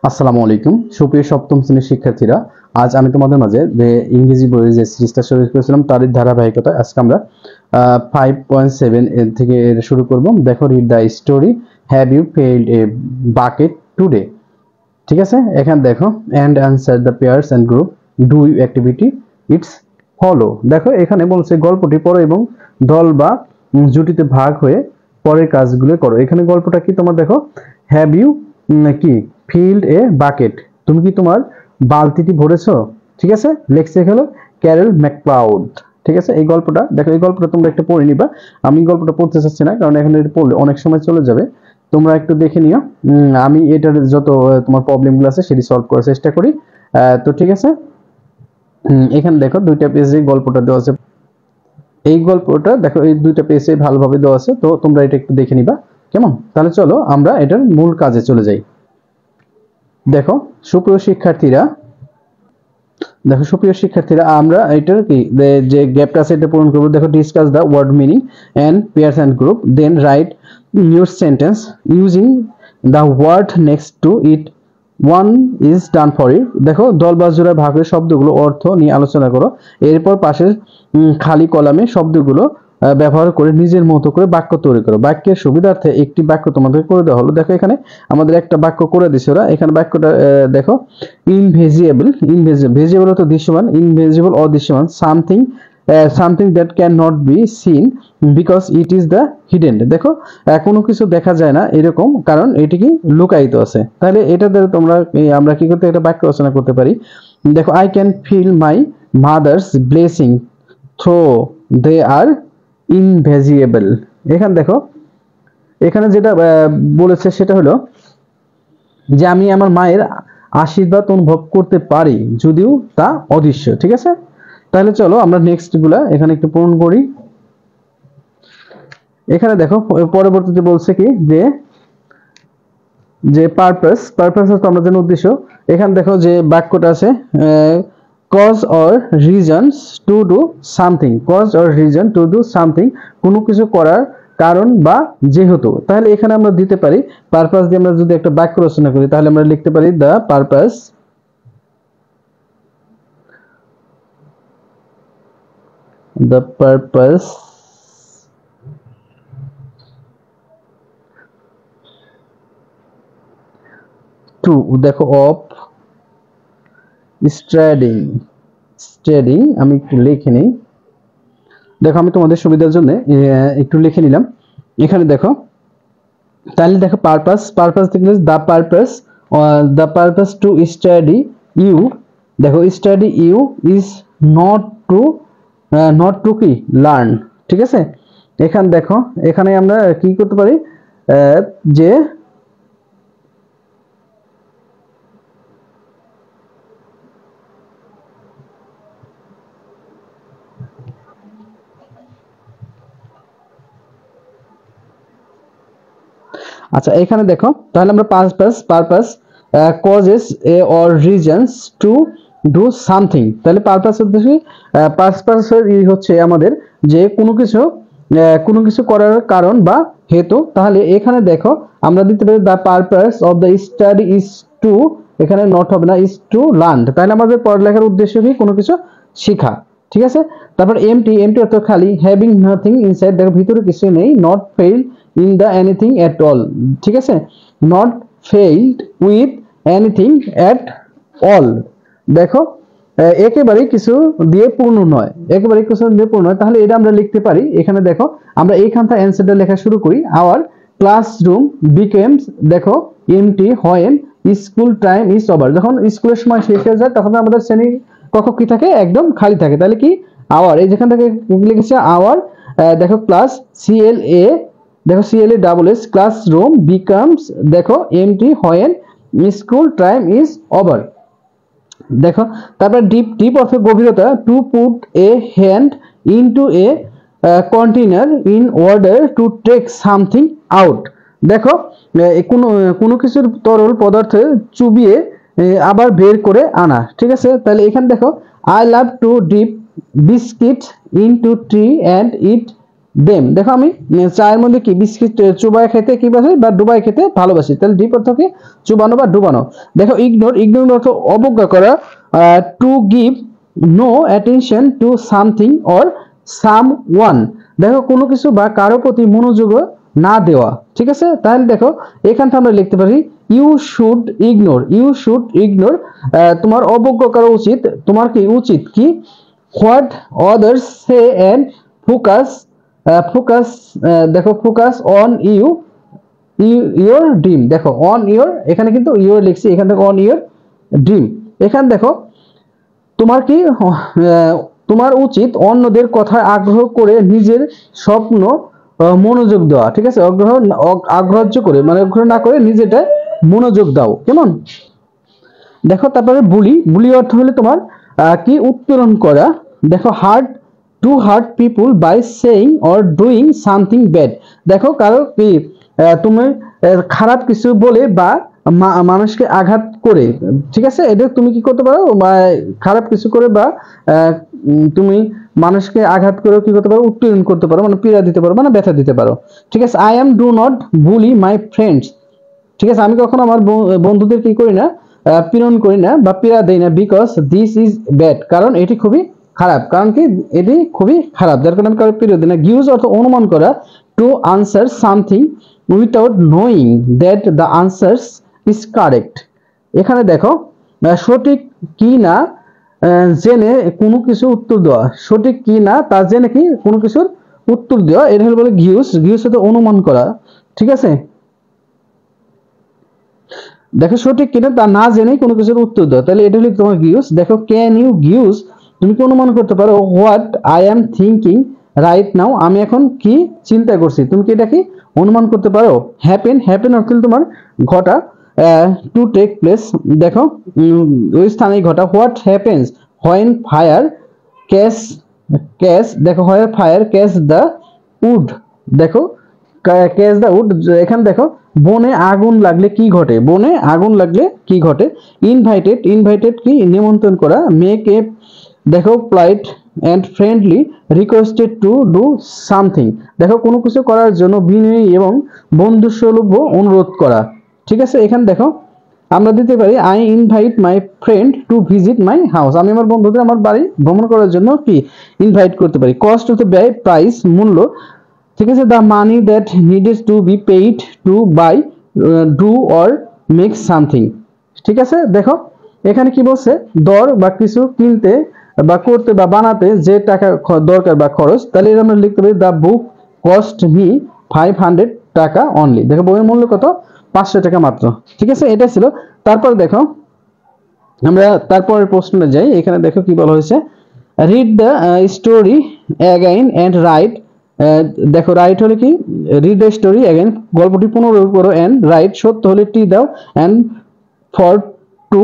আসসালামু আলাইকুম সুপ্রিয় সপ্তম শ্রেণীর শিক্ষার্থীরা, আজ আমি তোমাদের মাঝে যে ইংরেজি বইয়ের যে সিরিজটা শুরু করেছিলাম তারই ধারাবাহিকতা আজকে আমরা 5.7 এর থেকে শুরু করব। দেখো, read the story, have you failed a bucket today. ঠিক আছে, এখানে দেখো and answer the pairs and group, do you activity its follow. দেখো এখানে বলছে গল্পটি পড়ো এবং দল বা জুটিতে ভাগ হয়ে পরের কাজগুলো করো। এখানে গল্পটা কি তোমার দেখো, হ্যাভ ইউ কি ফিল্ড এ বাকেট, তুমি কি তোমার বালতিটি ভরেছো। ঠিক আছে, লেখছে হলো ক্যারেল ম্যাকক্লাউড। ঠিক আছে, এই গল্পটা দেখো, এই গল্পটা তোমরা একটু পড়ে নিবা। আমি গল্পটা পড়তে চাচ্ছি না, কারণ এখানে পড়লে অনেক সময় চলে যাবে। তোমরা একটু দেখে নিও। আমি এটার যত তোমার প্রবলেমগুলো আছে সেটি সলভ করার চেষ্টা করি। তো ঠিক আছে, এখানে দেখো দুইটা পেজে গল্পটা দেওয়া আছে। এই গল্পটা দেখো এই দুইটা পেজে ভালোভাবে দেওয়া আছে, তো তোমরা এটা একটু দেখে নিবা। কেমন? তাহলে চলো আমরা এটার মূল কাজে চলে যাই। দেখো সুপ্রিয় শিক্ষার্থীরা, আমরা এটার কি যে গ্যাপটা আছে এটা পূরণ করব। দেখো, discuss the word meaning and pairs and group, then write new sentence using the word next to it, one is done for it. দেখো, দল বা জোড়া ভাগের শব্দগুলো অর্থ নিয়ে আলোচনা করো। এরপর পাশের খালি কলামে শব্দগুলো ব্যবহার করে নিজের মতো করে বাক্য তৈরি করো। বাক্যের সুবিধার্থে একটি বাক্য তোমাদের করে দেওয়া হলো। দেখো এখানে আমাদের একটা বাক্য করে দিছে ওরা। এখানে বাক্যটা দেখো, ইনভিজিবল, ভিজিবল তো দৃশ্যমান, ইনভিজিবল অদৃশ্যমান, something that can not be seen because it is the hidden. দেখো, কোনো কিছু দেখা যায় না এরকম, কারণ এটি কি লুকায়িত আছে। তাহলে এটা দ্বারা আমরা কি করতে একটা বাক্য রচনা করতে পারি। দেখো, I can feel my mother's blessing through they are invisible. এখানে দেখো, এখানে যেটা বলেছে সেটা হলো যে আমি আমার মায়ের আশীর্বাদ অনুভব করতে পারি যদিও তা অদৃশ্য। ঠিক আছে, তাহলে চলো আমরা নেক্সট গুলা এখানে একটু পূরণ করি। এখানে দেখো পরবর্তীতে বলছে কি যে পারপাস তো আমরা জানি উদ্দেশ্য। এখানে দেখো যে বাক্যটা আছে cause or reasons to do something, cause or reason to do something, কোনো কিছু করার কারণ বা যেহেতু। তাহলে এখানে আমরা দিতে পারি পারপাস দিয়ে আমরা যদি একটা বাক্য রচনা করি তাহলে আমরা লিখতে পারি দ্য পারপাস টু, দেখো অফ স্ট্রেডিং, আমি একটু লিখে নিই। দেখো আমি তোমাদের সুবিধার জন্য একটু লিখে নিলাম। এখানে দেখো, তাহলে দেখো পারপাস থেকে the purpose to study you. দেখো, study you is not to কি লার্ন। ঠিক আছে, এখানে দেখো, এখানে আমরা কি করতে পারি যে আচ্ছা এখানে দেখো, তাহলে আমরা purpose causes a or reasons to do something. তাহলে পারপাস হচ্ছে আমাদের যে কোনো কিছু করার কারণ বা হেতু। তাহলে এখানে দেখো আমরা দিতে পারি the purpose of the study is to, এখানে নট হবে না, ইজ টু লার্ন। তাহলে আমাদের পড়ালেখার উদ্দেশ্য কি কোনো কিছু শেখা। ঠিক আছে, তারপর এমটি অর্থ খালি, হ্যাভিং নাথিং ইনসাইড, দেখো ভিতরে কিছু নেই, not fail in the anything at all. ঠিক আছে, not failed with anything at all. দেখো একেবারে কিছু দিয়ে পূর্ণ নয়, একেবারে কিছু দিয়ে পূর্ণ নয়। তাহলে এটা আমরা লিখতে পারি। এখানে দেখো আমরা এইখান থেকে অ্যান্সারটা লেখা শুরু করি। আওয়ার ক্লাসরুম বিকেমস, দেখো empty when school time is over, যখন স্কুলের সময় শেষ হয়ে যায় তখন আমাদের শ্রেণী কক্ষ কি থাকে, একদম খালি থাকে। তাহলে কি আওয়ার, এই যেখান থেকে লিখেছে আওয়ার, দেখো ক্লাস সিএলএ, দেখো CLA double S, classroom becomes, দেখো empty when school time is over. দেখো তারপর ডিপ অর্থ গভীরতা, to put a hand into a container in order to take something out. দেখো কোনো কিছুর তরল পদার্থে চুবিয়ে আবার বের করে আনা। ঠিক আছে, তাহলে এখানে দেখো I love to deep biscuit into T and it them, দেখো আমি চায়ের মধ্যে কি বিস্কিট চুবাই খেতে কি বাসি বা ডুবাই খেতে ভালোবাসি, তাহলে ডিপ অর্থ কি চুবানো বা ডুবানো। দেখো ইগনোর, ইগনোর অর্থ অবজ্ঞা করা, to give no attention to something or someone, দেখো কোনো কিছু বা কারো প্রতি মনোযোগ না দেওয়া, ঠিক আছে। তাহলে দেখো এখানটা আমরা লিখতে পারি you should ignore, you should ignore, তোমার অবজ্ঞা করা উচিত, তোমার কি উচিত কি what others say and focus, focus, দেখো focus on you your dream, দেখো অন ইউর, এখানে কিন্তু ইউর লিখছি, এখান থেকে অন ইউর ড্রিম। এখানে দেখো তোমার কি তোমার উচিত অন্যদের কথায় আগ্রহ করে নিজের স্বপ্ন মনোযোগ দেওয়া, ঠিক আছে, আগ্রহ্য করে মানে আগ্রহ না করে নিজেটা মনোযোগ দাও, কেমন। দেখো তারপরে বুলি, বুলি অর্থ হলো তোমার কি উত্তোলন করা। দেখো hurt, to hurt people by saying or doing something bad, দেখো কারো কি তুমি খারাপ কিছু বলে বা মানুষকে আঘাত করে, ঠিক আছে, এটা তুমি কি করতে পারো খারাপ কিছু করে বা তুমি মানুষকে আঘাত করে কি করতে পারো উত্তোলন করতে পারো, মানে পীড়া দিতে পারো, মানে ব্যথা দিতে পারো, ঠিক আছে। I am do not bully my friends, ঠিক আছে, আমি কখনো আমার বন্ধুদের কি করি না পীড়ন করি না বা পীড়া দেই না, বিকজ দিস ইজ ব্যাড, কারণ এটি খুবই খারাপ, কারণ কি এটি খুবই খারাপ, যার কারণে আমি কারো পীড়া দিই না। গিউজ অর্থ অনুমান করা, to answer something without knowing that the answers is correct, এখানে দেখো সঠিক কি না জেনে কোনো কিছু উত্তর দেওয়া, সঠিক কি না তা জেনে কি কোনো কিছুর উত্তর দেওয়া, এটা হলো বলে গিউজ, গিউজ হতে অনুমান করা, ঠিক আছে। দেখো সঠিক কিনা তা না জেনে কোনো কিছুর উত্তর দাও, তাহলে এটা হলো তোমার গিউজ। দেখো ক্যান ইউ গিউজ, তুমি কি অনুমান করতে পারো what I am thinking right now, আমি এখন কি চিন্তা করছি, তুমি কি এটা কি অনুমান করতে পারো। হ্যাপেন, হ্যাপেন অর্থ তোমার ঘটা, টু টেক প্লেস, দেখো ওই স্থানে ঘটা। What happens when fire catch, catch, দেখো হোয়ার ফায়ার ক্যাচ দ্য উড, দেখো ক্যাচ দ্য উড, এখানে দেখো বনে আগুন লাগলে কি ঘটে, বনে আগুন লাগলে কি ঘটে। ইনভাইটেড, ইনভাইটেড কি নিমন্ত্রণ করা। মেক এ, দেখো polite and friendly requested to do something, দেখো কোনো কিছু করার জন্য বিনয়ী এবং বন্ধুসুলভ অনুরোধ করা, ঠিক আছে। এখানে দেখো আমরা দিতে পারি I invite my friend to visit my house, আমি আমার বন্ধুদের আমার বাড়ি ভ্রমণ করার জন্য কি ইনভাইট করতে পারি। কস্ট হতে ব্যয়, প্রাইস মূল্য, ঠিক আছে। The money that needed to be paid to buy do or make something, ঠিক আছে। দেখো এখানে কি বলছে দর বা কিছু কিনতে বা করতে বা বানাতে যে টাকা দরকার বা খরচ, তাহলে এটা আমরা লিখতে পারি দ্য বুক কস্ট মি 500 টাকা অনলি, দেখো বইয়ের মূল্য কত 500 টাকা মাত্র, ঠিক আছে। এটা ছিল। তারপর দেখো আমরা তারপরের প্রশ্নে যাই, এখানে দেখো কি বলা হয়েছে read the story again and right, দেখো রাইট হলে কি রিড দ্য স্টোরি অ্যাগাইন, গল্পটি পুনরাবৃত্তি করো, অ্যান্ড রাইট সত্য হলে টি দাও, অ্যান্ড ফর টু,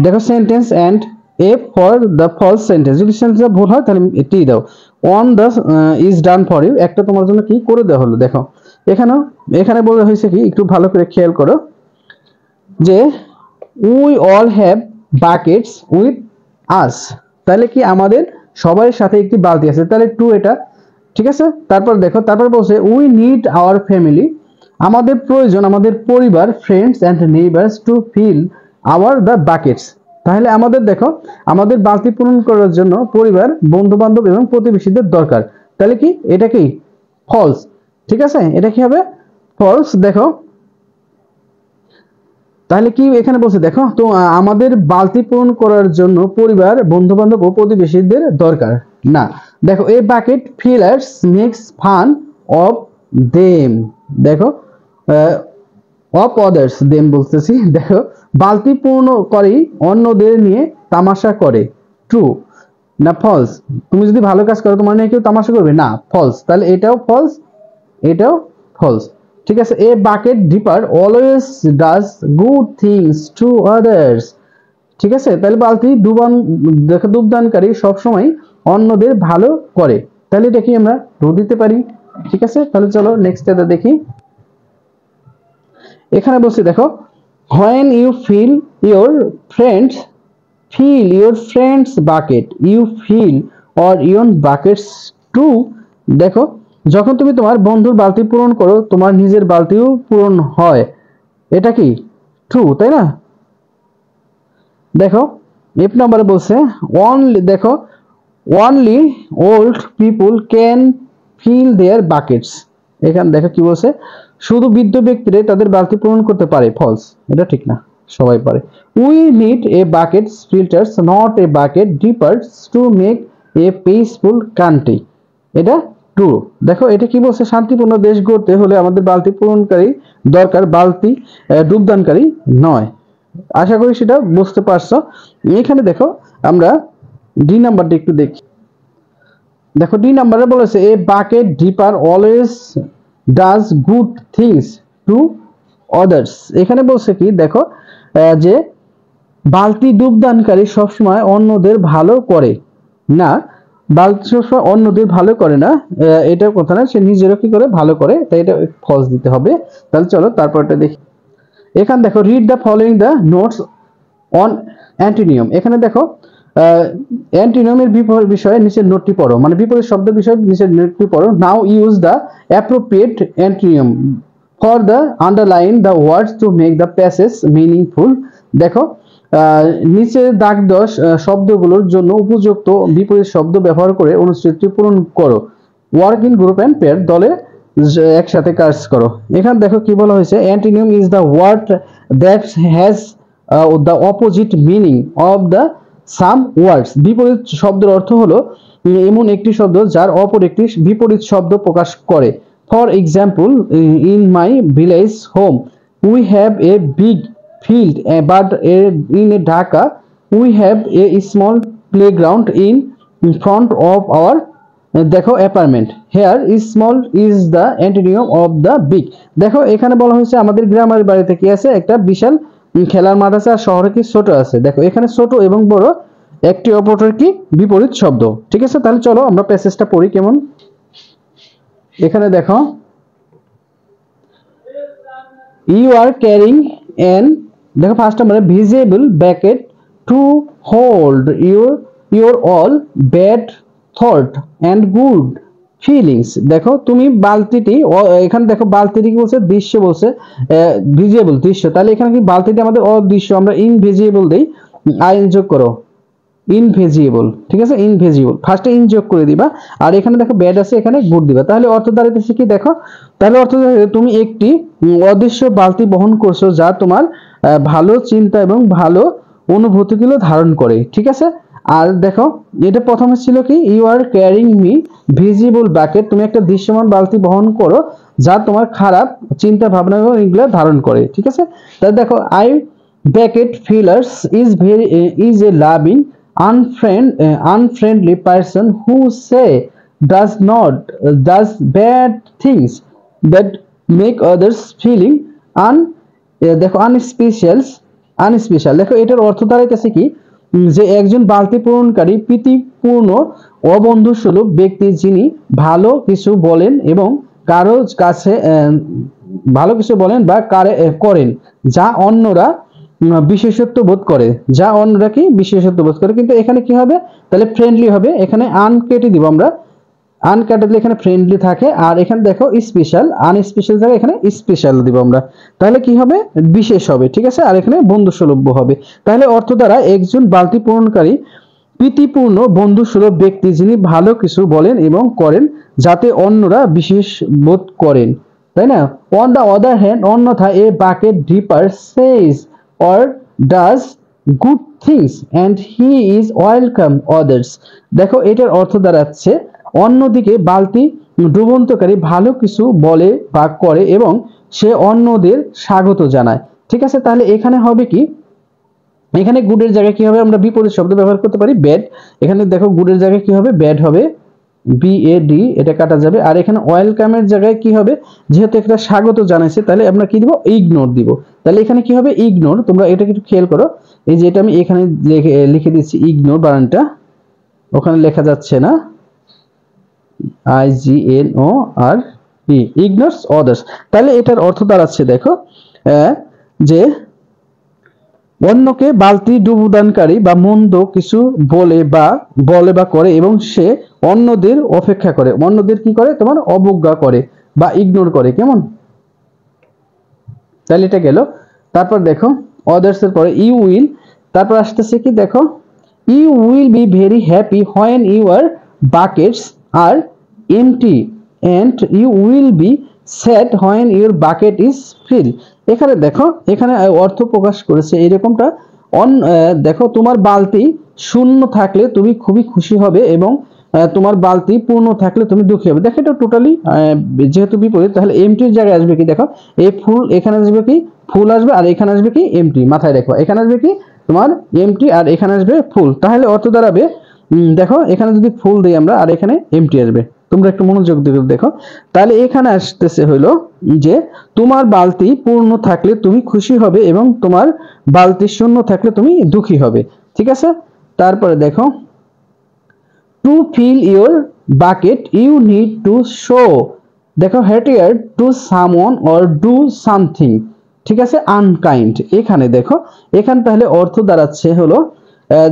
দেখো sentence and a for the false sentence, যদি সেন্টেন্সটা ভুল হয় তাহলে টি দাও। On the is done for you, একটা তোমার জন্য কি করে দেওয়া হলো। দেখো এখানেও এখানে বলা হয়েছে কি একটু ভালো করে খেয়াল করো যে we all have buckets with us, তাহলে কি আমাদের সবার সাথে একটি বালতি আছে, তাহলে টু এটা, ঠিক আছে। তারপর দেখো তারপর বলছে উই নিড আওয়ার ফ্যামিলি, আমাদের প্রয়োজন আমাদের পরিবার, friends and neighbours to fill our the buckets, তাহলে আমাদের দেখো আমাদের বালতি পূরণ করার জন্য পরিবার, বন্ধু বান্ধব এবং প্রতিবেশীদের দরকার, তাহলে কি এটা কি ফলস, ঠিক আছে, এটা কি হবে ফলস। দেখো তাহলে কি এখানে বলছে দেখো তো আমাদের বালতি পূরণ করার জন্য পরিবার, বন্ধু বান্ধব ও প্রতিবেশীদের দরকার না। দেখো a bucket fillers makes fun of them, দেখো অফ আদার্স দেম বলতেছি, দেখো বালতি পূর্ণ করেই অন্যদের নিয়ে তামাশা করে, ট্রু না ফলস, তুমি যদি ভালো কাজ করো তোমার নিয়ে কেউ তামাশা করবে না, ফলস, তাহলে এটাও ফলস এটাও ফলস, ঠিক আছে। A bucket dipper always does good things to others, ঠিক আছে, তাহলে বালতি ডুবদানকারী সবসময় অন্যদের ভালো করে, তাহলে এটা কি আমরা ট্রু দিতে পারি, ঠিক আছে। তাহলে চলো নেক্সট এটা দেখি। এখানে বলছি দেখো when you fill your friends bucket you fill or your buckets too, দেখো যখন তুমি তোমার বন্ধুর বালতি পূরণ করো তোমার নিজের বালতিও পূরণ হয়। এটা কি ট্রু, তাই না? দেখো এফ নম্বরে বলছে অনলি, দেখো only old people can fill their buckets. এখানে দেখো কি বলছে, শুধু বৃদ্ধ ব্যক্তিরা তাদের বালতি পূরণ করতে পারে। ফলস, এটা ঠিক না, সবাই পারে। We need a bucket filters not a bucket dippers to make a peaceful country. এটা ট্রু। দেখো এটা কি বলছে, শান্তিপূর্ণ দেশ গড়তে হলে আমাদের বালতি পূরণকারী দরকার, বালতি ডুবদানকারী নয়। আশা করি সেটা বুঝতে পারছো। এখানে দেখো আমরা ডি নাম্বারটা একটু দেখি। দেখো ডি নাম্বারে বলেছে a bucket dipper always does good things to others. এখানে বলছে কি দেখো যে বালতি ডুবদানকারী সবসময় অন্যদের ভালো করে না, বালতি সবসময় অন্যদের ভালো করে না, এটা কথা না, সে নিজেরও কি করে ভালো করে, তাই এটা ফলস দিতে হবে। তাহলে চলো তারপরটা দেখি। এখানে দেখো read the following the notes on antonym. এখানে দেখো অ্যান্টিনিয়ামের বিপরীত বিষয়ে নিচের নোটটি পড়ো, মানে বিপরীত শব্দের বিষয়ে নিচের নোটটি পড়ো। Now use the appropriate antonym for the underline the words to make the passage meaningful. দেখো নিচে দাগ দশ শব্দগুলোর জন্য উপযুক্ত বিপরীত শব্দ ব্যবহার করে অনুচ্ছেদটি পূরণ করো। Work in group and pair, দলে একসাথে কাজ করো। এখানে দেখো কি বলা হয়েছে, antonym is the word that has the opposite meaning of the some words. বিপরীত শব্দের অর্থ হলো এমন একটি শব্দ যার অপর একটি বিপরীত শব্দ প্রকাশ করে। For example, in my village home we have a big field, but in Dhaka we have a small playground in front of our দেখো apartment. Hair is small is the antonym of the big. দেখো এখানে বলা হয়েছে আমাদের গ্রামের বাড়িতে কি আছে, একটা বিশাল খেলার মাঠ আছে, আর শহরে কি ছোট আছে। দেখো এখানে ছোট এবং বড় একটি অপরের কি বিপরীত শব্দ। ঠিক আছে, তাহলে চলো আমরা প্যাসেজটা পড়ি কেমন। এখানে দেখো ইউ আর ক্যারিং এন, দেখো ফার্স্ট নম্বরে visible bracket to hold your all bad thought and good feelings. দেখো তুমি বালতিটি, এখানে দেখো বালতিটি কি বলছে, দৃশ্য বলছে, ভিজিবল দৃশ্য, তাহলে এখানে কি বালতিটি আমাদের অদৃশ্য, আমরা ইনভিজিবল দেই, আইন যোগ করো ইনভিজিবল। ঠিক আছে, ইনভিজিবল ফার্স্টে ইন যোগ করে দিবা, আর এখানে দেখো ব্যাড আছে এখানে গুড দিবা। তাহলে অর্থ দাঁড়াইতেছে কি দেখো, তাহলে অর্থ তুমি একটি অদৃশ্য বালতি বহন করছো যা তোমার ভালো চিন্তা এবং ভালো অনুভূতিগুলো ধারণ করে। ঠিক আছে, আর দেখো এটা প্রথমে ছিল কি you are carrying me visible bucket, তুমি একটা দৃশ্যমান বালতি বহন করো যা তোমার খারাপ চিন্তা ভাবনা এগুলো ধারণ করে। ঠিক আছে, তাহলে দেখো I bucket fillers is a loving unfriendly person who does bad things that make others feeling দেখো আনস্পেশাল। দেখো এটার অর্থ দাঁড়াইতেছে কি যে একজন বালতি পূরণকারী প্রীতিপূর্ণ অবন্ধুসুলভ ব্যক্তি যিনি ভালো কিছু বলেন এবং কারো কাছে ভালো কিছু বলেন বা করেন যা অন্যরা বিশেষত্ব বোধ করে, যা অন্যরা কি বিশেষত্ব বোধ করে। কিন্তু এখানে কি হবে, তাহলে ফ্রেন্ডলি হবে, এখানে আন কেটে দিব আমরা, আন কাটে দিলে এখানে ফ্রেন্ডলি থাকে, আর এখানে দেখো স্পেশাল, আনস্পেশাল জায়গায় এখানে স্পেশাল দিব আমরা, তাহলে কি হবে বিশেষ হবে। ঠিক আছে, আর এখানে বন্ধুসুলভ হবে। তাহলে অর্থ দ্বারা একজন বালতি পূরণকারী প্রীতিপূর্ণ বন্ধুসুলভ ব্যক্তি যিনি ভালো কিছু বলেন এবং করেন যাতে অন্যরা বিশেষ বোধ করেন, তাই না? অন দ্য আদার হ্যান্ড, অন্যথায় a bucket dipper says or does good things and he is welcome others। দেখো এটার অর্থ দাঁড়াচ্ছে অন্যদিকে বালতি ডুবন্তকারী ভালো কিছু বলে বা করে এবং সে অন্যদের স্বাগত জানায়। ঠিক আছে, তাহলে এখানে হবে কি, এখানে গুডের জায়গায় কি হবে, আমরা বিপরীত শব্দ ব্যবহার করতে পারি ব্যাড। এখানে দেখো গুডের জায়গায় কি হবে, ব্যাড হবে, BAD, এটা কাটা যাবে। আর এখানে ওয়েলকামের জায়গায় কি হবে, যেহেতু একটা স্বাগত জানাইছে তাহলে আমরা কি দিব, ইগনোর দিব। তাহলে এখানে কি হবে, ইগনোর। তোমরা এটা একটু খেয়াল করো, এই যে এটা আমি এখানে লিখে দিচ্ছি ইগনোর, বানানটা ওখানে লেখা যাচ্ছে না, IGNOR, ইগনোরস আদার্স। তাহলে এটার অর্থ দাঁড়াচ্ছে দেখো যে অন্যকে বালতি ডুবুদানকারী বা মন্দ কিছু বলে বা করে এবং সে অন্যদের অপেক্ষা করে, অন্যদের কি করে তোমার অবজ্ঞা করে বা ইগনোর করে, কেমন? তাহলে এটা গেল। তারপর দেখো others এর পরে ইউ উইল, তারপর আসতেছে কি দেখো, you will be very happy when your buckets are empty and you will be sad when your bucket is fill. এখানে দেখো, এখানে অর্থ প্রকাশ করেছে এরকমটা, দেখো তোমার বালতি শূন্য থাকলে তুমি খুবই খুশি হবে এবং তোমার বালতি পূর্ণ থাকলে তুমি দুঃখী হবে। দেখো এটা টোটালি যেহেতু বিপরীত, তাহলে এমটির জায়গায় আসবে কি দেখো, এই ফুল এখানে আসবে কি ফুল আসবে, আর এখানে আসবে কি এমটি, মাথায় রাখো এখানে আসবে কি তোমার এমটি আর এখানে আসবে ফুল। তাহলে অর্থ দাঁড়াবে দেখো এখানে যদি ফুল দিই আমরা আর এখানে এমটি আসবে, তোমরা একটু মনোযোগ দিয়ে দেখো। তাহলে এখানে আসতেছে হলো যে তোমার বালতি পূর্ণ থাকলে তুমি খুশি হবে এবং তোমার বালতি শূন্য থাকলে তুমি দুঃখী হবে, ঠিক আছে? তারপরে দেখো to fill your bucket you need to show, দেখো হেটিয়ার to someone or do something, ঠিক আছে, আনকাইন্ড। এখানে দেখো, এখানে তাহলে অর্থ দাঁড়াচ্ছে হলো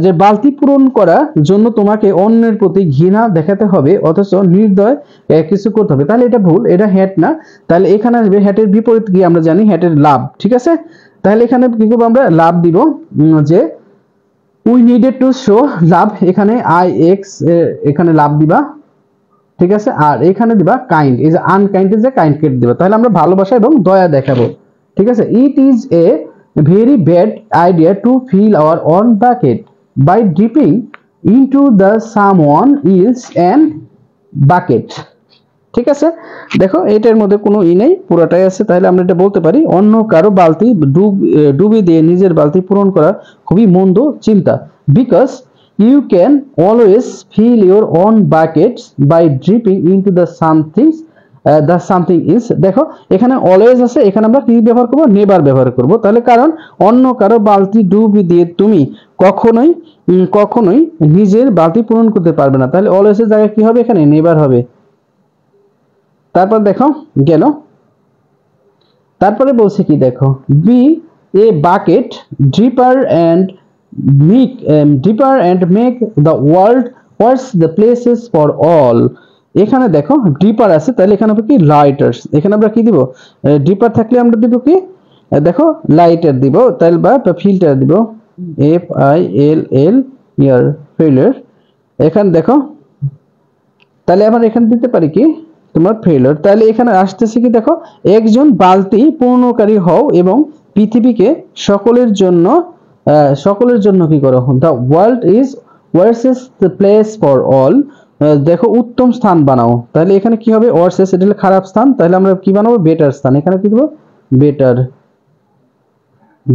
যে বালতি পূরণ করার জন্য তোমাকে অন্যের প্রতি ঘৃণা দেখাতে হবে অথচ নির্দয় কিছু করতে হবে। তাহলে এটা ভুল, এটা হ্যাট না। তাহলে এখানে আসবে হ্যাটের বিপরীত কি আমরা জানি, হ্যাটের লাভ, ঠিক আছে? তাহলে এখানে কি করবো আমরা, লাভ দিব, যে উই নিডেড টু শো লাভ, এখানে আই এক্স এখানে লাভ দিবা, ঠিক আছে? আর এখানে দিবা কাইন্ড, এই যে আনকাইন্ড যে কাইন্ড কেটে দিবা, তাহলে আমরা ভালোবাসা এবং দয়া দেখাবো, ঠিক আছে? It is a very bad idea to fill our own bucket by dipping into the someone else and bucket, ঠিক আছে? দেখো এটার মধ্যে কোনো নেই, পুরোটাই আছে। তাহলে আমরা এটা বলতে পারি অন্য কারো বালতি ডুবি দিয়ে নিজের বালতি পূরণ করা খুবই মন্দ চিন্তা, because you can always fill your own buckets by dripping into the something is, দেখো এখানে অলওয়েজ আছে, এখানে আমরা কি ব্যবহার করব, নেভার ব্যবহার করব। তাহলে কারণ অন্য কারো বালতি ডুবি দিয়ে তুমি কখনোই নিজের বালতি পূরণ করতে পারবে না, তাহলে অলওয়েজ এর জায়গায় কি হবে, এখানে নেভার হবে। তারপর দেখো গেল, তারপরে বলছে কি দেখো, be a bucket dipper and make the world worse the places for all. এখানে দেখো ডিপার আছে, তাহলে এখানে হবে কি লাইটার্স, এখানে আমরা কি দিব, ডিপার থাকলে আমরা দিব কি দেখো লাইটার দিব, তাহলে বা ফিল্টার দিব, FILL ইয়ার ফিল্টার। এখানে দেখো তাহলে আমরা এখানে দিতে পারি কি তোমার ফেইলার। তাহলে এখানে আসতেছে কি দেখো, একজন বালতি পূর্ণকারী হও এবং পৃথিবীকে সকলের জন্য কি করো, the world is worse is the place for all, দেখো উত্তম স্থান বানাও। তাহলে এখানে কি হবে, ওয়ার্সেস এটা হলো খারাপ স্থান, তাহলে আমরা কি বানাবো, বেটার স্থান, এখানে কি দেবো,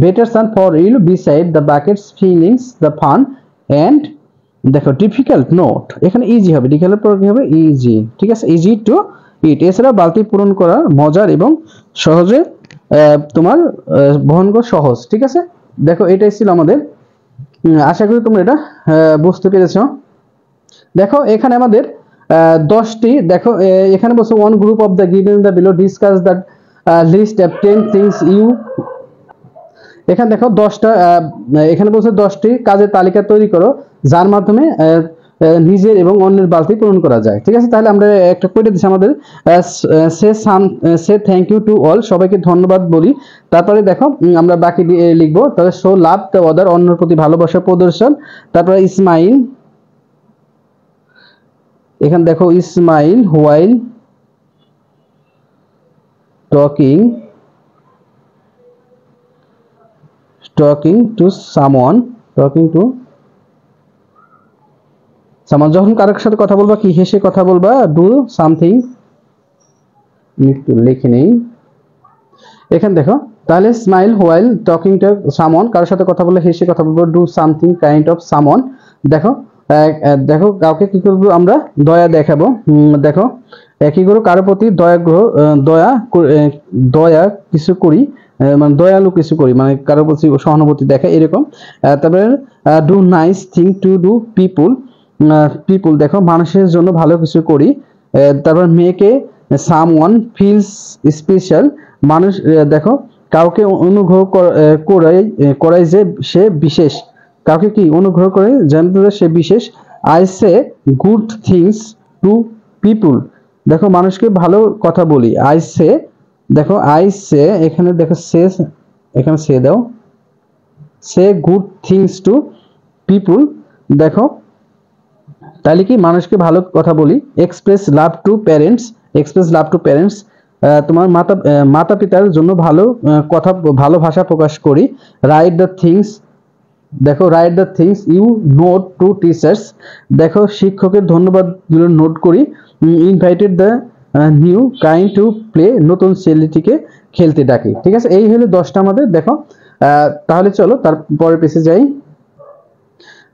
বেটার স্থান for you beside the buckets fillings the fun and দেখো ডিফিকাল্ট নোট, এখানে ইজি হবে, ডিফিকাল্ট পর কি হবে ইজি, ঠিক আছে, ইজি টু ইট। এছাড়া বালতি পূরণ করা মজার এবং সহজে তোমার বহন করা সহজ, ঠিক আছে? দেখো এটাই ছিল আমাদের, আশা করি তোমরা এটা বুঝতে পেরেছো। দেখো এখানে আমাদের 10টি, দেখো এখানে বলছে one group of the given the below discuss the list of 10 things you, এখানে দেখো 10টা, এখানে বলছে 10টি কাজের তালিকা তৈরি করো যার মাধ্যমে নিজের এবং অন্যের বালতি পূরণ করা যায়, ঠিক আছে? তাহলে আমরা একটা করে দিচ্ছি আমাদের, সে থ্যাংক ইউ টু অল, সবাইকে ধন্যবাদ বলি। তারপরে দেখো আমরা বাকি লিখবো, তাহলে শো লাভ দ্য আদার, অন্যের প্রতি ভালোবাসা প্রদর্শন। তারপরে স্মাইল, এখানে দেখো smile while talking to someone, যখন কারোর সাথে কথা বলবা কি হেসে কথা বলবা, ডু সামথিং, একটু লিখে নেই এখানে দেখো, তাহলে smile while talking to someone, কারোর সাথে কথা বলে হেসে কথা বলবো, do something kind of someone. দেখো দেখো কাউকে কি করবো আমরা, দয়া দেখাবো, দেখো কি করো, কারোর প্রতি দয়া কিছু করি, মানে দয়ালু কিছু করি, মানে কারোর প্রতি সহানুভূতি দেখা এরকম। তারপরে do nice thing to do people, দেখো মানুষের জন্য ভালো কিছু করি। তারপর make a someone feels special, মানুষ দেখো কাউকে অনুগ্রহ করাই যে সে বিশেষ, কাউকে কি অনুগ্রহ করে জানতে যে সে বিশেষ। I say good things to people, দেখো মানুষকে ভালো কথা বলি। আই সে, দেখো আই সে, এখানে দেখো সে, এখানে সে দাও, সে গুড থিংস টু পিপুল, দেখো তাহলে কি মানুষকে ভালো কথা বলি। Express love to parents, express love to parents, তোমার মাতা পিতার জন্য ভালো কথা, ভালো ভাষা প্রকাশ করি। রাইট দ্য থিংস, দেখো write the things you note to teachers, দেখো শিক্ষকের ধন্যবাদগুলো নোট করি। Invited the new kind to play, নতুন ছেলেটিকে খেলতে ডাকি। ঠিক আছে, এই হলো 10টা আমাদের। দেখো তাহলে চলো তার পরের পেজে যাই।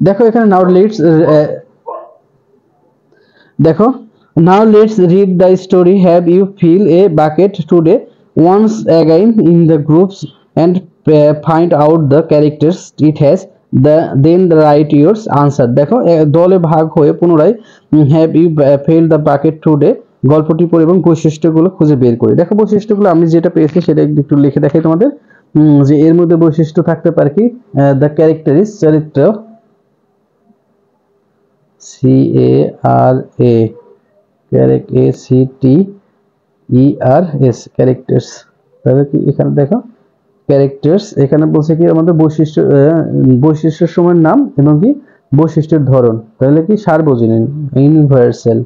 দেখো এখানে নাও লেটস, দেখো now let's read the story. Have you fill a bucket today once again in the groups and find out the characters it has, then write your answer. দেখো দলে ভাগ হয়ে পুনরায় have you filled the bucket today গল্পটি পড়ে এবং বৈশিষ্ট্যগুলো খুঁজে বের করি। দেখো বৈশিষ্ট্যগুলো আমি যেটা পেয়েছি সেটা একটু লিখে দেখাই তোমাদের, যে এর মধ্যে বৈশিষ্ট্য থাকতে পারে কি, দ্য ক্যারেক্টার ইজ চরিত্র, CARA, CARECTERS, ক্যারেক্টার্স। তাহলে কি এখানে দেখো ক্যারেক্টার্স, এখানে বলছে কি আমাদের বৈশিষ্ট্য, বৈশিষ্ট্যের সময়ের নাম এবং কি বৈশিষ্ট্যের ধরন। তাহলে কি সার্বজনীন, ইউনিভার্সাল,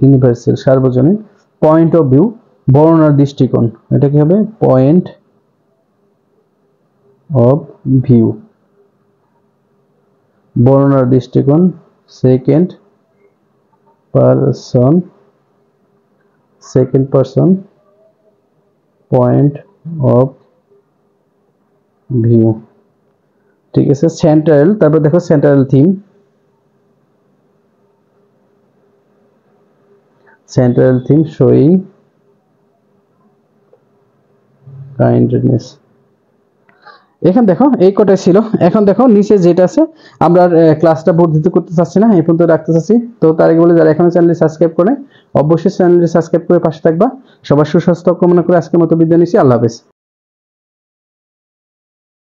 ইউনিভার্সাল সার্বজনীন। পয়েন্ট অফ ভিউ, বর্ণনার দৃষ্টিকোণ, এটা কি হবে পয়েন্ট অফ ভিউ, বর্ণনার দৃষ্টিকোণ। Second person point of view. ঠিক আছে, সেন্ট্রাল, তারপর দেখো সেন্ট্রাল থিম, শোয়িং কাইন্ডনেস। এখন দেখো এই কটাই ছিল। এখন দেখো নিচে যেটা আছে, আমরা ক্লাসটা বর্ধিত করতে চাচ্ছি না, এই পর্যন্ত রাখতে চাচ্ছি। তো তার আগে বলে যারা এখনো চ্যানেলটি সাবস্ক্রাইব করে অবশ্যই চ্যানেলটি সাবস্ক্রাইব করে পাশে থাকবা। সবার সুস্বাস্থ্য কামনা করে আজকের মতো বিদায় নিচ্ছি। আল্লাহ হাফেজ।